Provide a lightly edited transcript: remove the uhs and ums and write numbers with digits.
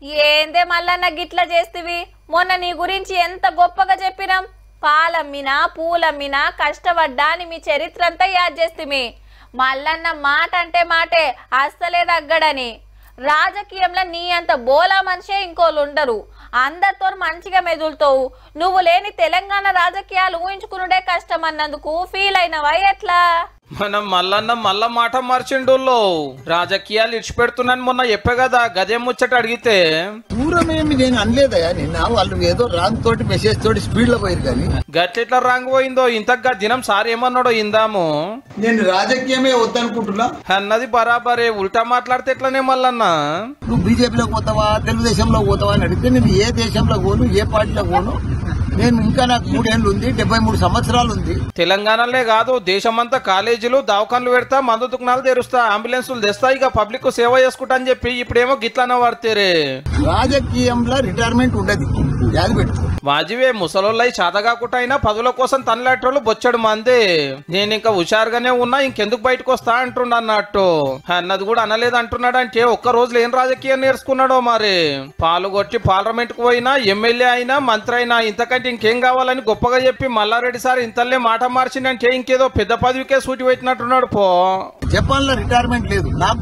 ఏందే మల్లన్న గిట్లా చేస్తివి? మొన్న నీ గురించి ఎంత గొప్పగా చెప్పినాం. పాలమ్మినా పూలమ్మినా కష్టపడ్డా అని మీ చరిత్ర అంతా యాద్ చేస్తిమి. మల్లన్న మాట అంటే మాటే, అస్సలే తగ్గడని. రాజకీయంలో నీ అంత బోలా మనిషే ఇంకోళ్ళు ఉండరు. అందరితో మంచిగా మెదులుతావు. నువ్వు లేని తెలంగాణ రాజకీయాలు ఊహించుకునుడే కష్టం అన్నందుకు ఫీల్ అయినవా ఎట్లా? మనం మల్లన్న మల్ల మాట మార్చిండుల్లో రాజకీయాలు ఇడిచిపెడుతున్నాను మొన్న చెప్పే కదా, గదే ముచ్చట అడిగితే దూరమేమి నేను అనలేదయా. నిన్న వాళ్ళు ఏదో రాంగ్ తోటి మెసేజ్ తోటి స్పీడ్ లో పోయారు కానీ గట్లెట్లా రాంగ్ పోయిందో. ఇంతగా దినం సార్ ఏమన్నాడో ఇందాము. నేను రాజకీయమే వద్దనుకుంటున్నా అన్నది బరాబరే, ఉల్టా మాట్లాడితే ఎట్లనే మల్లన్న. నువ్వు బీజేపీలోకి పోతావా తెలుగుదేశంలో పోతావా అని అడిగితే నేను ఏ దేశంలో పోను ఏ పార్టీలో పోను. నేను ఇంకా నాకు 3 ఏళ్ళు ఉంది, 73 సంవత్సరాలు ఉంది. తెలంగాణలే కాదు దేశమంతా కాలేజీలు దవాఖాన్లు పెడతా, మందు దుకాణాలు తెరుస్తా, అంబులెన్సులు తెస్తా, ఇక పబ్లిక్ సేవ చేసుకుంటా అని చెప్పి ఇప్పుడేమో గిట్లనే పడితేరే. రాజకీయంలో రిటైర్మెంట్ ఉండదు, యాది పెట్టుకో. వాజివే ముసలోళ్ళై చాతగాకుండా అయినా పదుల కోసం తనలాటోళ్ళు బొచ్చడు మంది. నేను ఇంకా హుషారుగానే ఉన్నా, ఇంకెందుకు బయటకు వస్తా అంటుండ అన్నట్టు. అన్నది కూడా అనలేదు అంటున్నాడు. అంటే ఒక్క రోజులో ఏం రాజకీయం నేర్చుకున్నాడో మరి. పాలు కొట్టి పార్లమెంట్ కు పోయినా, ఎమ్మెల్యే అయినా, మంత్రి అయినా, ఇంతకంటే ఇంకేం కావాలని గొప్పగా చెప్పి మల్లారెడ్డి సార్ ఇంతలే మాట మార్చిందంటే ఇంకేదో పెద్ద పదవికే సూటి పెట్టినట్టున్నాడు పో. జపాన్ లో రిటైర్మెంట్ లేదు నాకు.